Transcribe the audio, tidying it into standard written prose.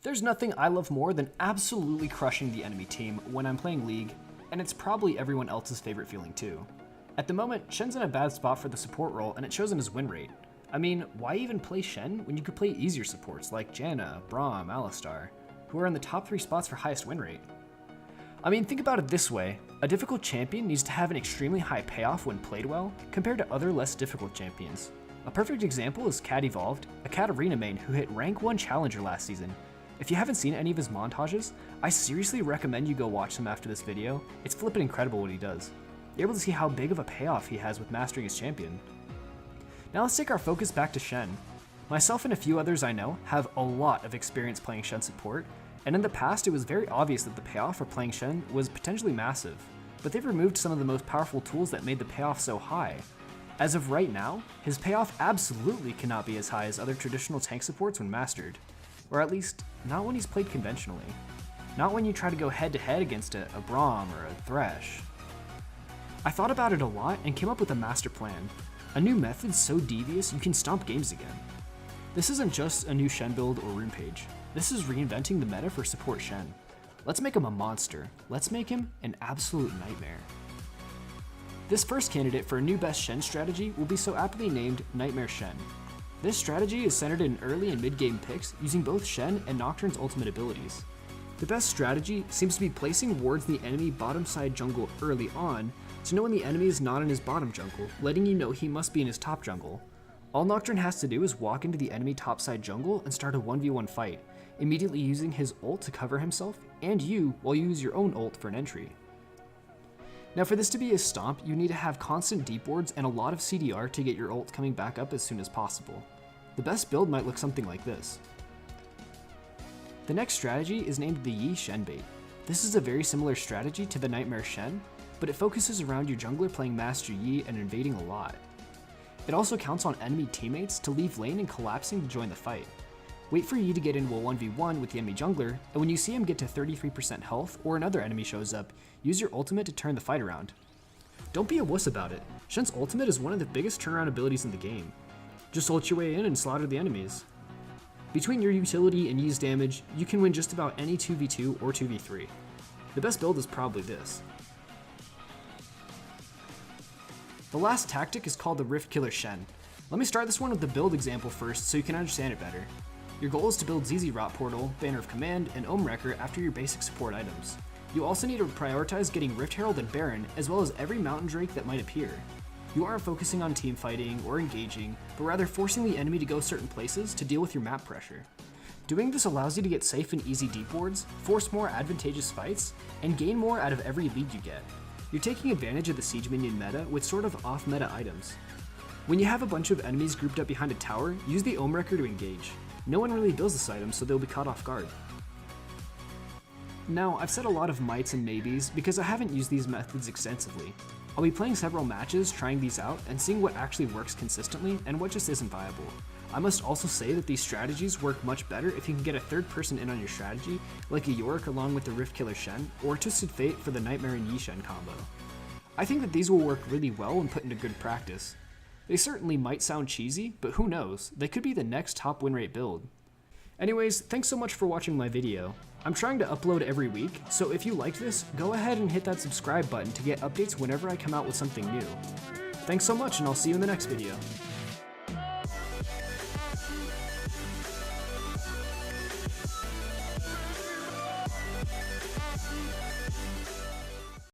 There's nothing I love more than absolutely crushing the enemy team when I'm playing League, and it's probably everyone else's favorite feeling too. At the moment, Shen's in a bad spot for the support role and it shows in his win rate. I mean, why even play Shen when you could play easier supports like Janna, Braum, Alistar, who are in the top 3 spots for highest win rate? I mean, think about it this way, a difficult champion needs to have an extremely high payoff when played well compared to other less difficult champions. A perfect example is Cat Evolved, a Cat Arena main who hit rank 1 challenger last season. If you haven't seen any of his montages, I seriously recommend you go watch them after this video. It's flippin' incredible what he does. You're able to see how big of a payoff he has with mastering his champion. Now let's take our focus back to Shen. Myself and a few others I know have a lot of experience playing Shen support, and in the past it was very obvious that the payoff for playing Shen was potentially massive, but they've removed some of the most powerful tools that made the payoff so high. As of right now, his payoff absolutely cannot be as high as other traditional tank supports when mastered. Or at least, not when he's played conventionally. Not when you try to go head to head against a Braum or a Thresh. I thought about it a lot and came up with a master plan. A new method so devious you can stomp games again. This isn't just a new Shen build or rune page. This is reinventing the meta for support Shen. Let's make him a monster. Let's make him an absolute nightmare. This first candidate for a new best Shen strategy will be so aptly named Nightmare Shen. This strategy is centered in early and mid-game picks using both Shen and Nocturne's ultimate abilities. The best strategy seems to be placing wards in the enemy bottom side jungle early on to know when the enemy is not in his bottom jungle, letting you know he must be in his top jungle. All Nocturne has to do is walk into the enemy top side jungle and start a 1v1 fight, immediately using his ult to cover himself and you while you use your own ult for an entry. Now for this to be a stomp, you need to have constant deep wards and a lot of CDR to get your ult coming back up as soon as possible. The best build might look something like this. The next strategy is named the Yi Shen bait. This is a very similar strategy to the Nightmare Shen, but it focuses around your jungler playing Master Yi and invading a lot. It also counts on enemy teammates to leave lane and collapsing to join the fight. Wait for Yi to get into a 1v1 with the enemy jungler, and when you see him get to 33% health or another enemy shows up, use your ultimate to turn the fight around. Don't be a wuss about it. Shen's ultimate is one of the biggest turnaround abilities in the game. Just ult your way in and slaughter the enemies. Between your utility and Yi's damage, you can win just about any 2v2 or 2v3. The best build is probably this. The last tactic is called the Rift Killer Shen. Let me start this one with the build example first so you can understand it better. Your goal is to build ZZ Rot Portal, Banner of Command, and Ohm Wrecker after your basic support items. You also need to prioritize getting Rift Herald and Baron, as well as every Mountain Drake that might appear. You aren't focusing on team fighting or engaging, but rather forcing the enemy to go certain places to deal with your map pressure. Doing this allows you to get safe and easy deep wards, force more advantageous fights, and gain more out of every lead you get. You're taking advantage of the siege minion meta with sort of off-meta items. When you have a bunch of enemies grouped up behind a tower, use the Ohm Wrecker to engage. No one really builds this item, so they'll be caught off guard. Now, I've said a lot of mights and maybes because I haven't used these methods extensively. I'll be playing several matches, trying these out, and seeing what actually works consistently and what just isn't viable. I must also say that these strategies work much better if you can get a third person in on your strategy, like a Yorick along with the Rift Killer Shen, or a Twisted Fate for the Nightmare and Yi Shen combo. I think that these will work really well when put into good practice. They certainly might sound cheesy, but who knows, they could be the next top win rate build. Anyways, thanks so much for watching my video. I'm trying to upload every week, so if you liked this, go ahead and hit that subscribe button to get updates whenever I come out with something new. Thanks so much, and I'll see you in the next video.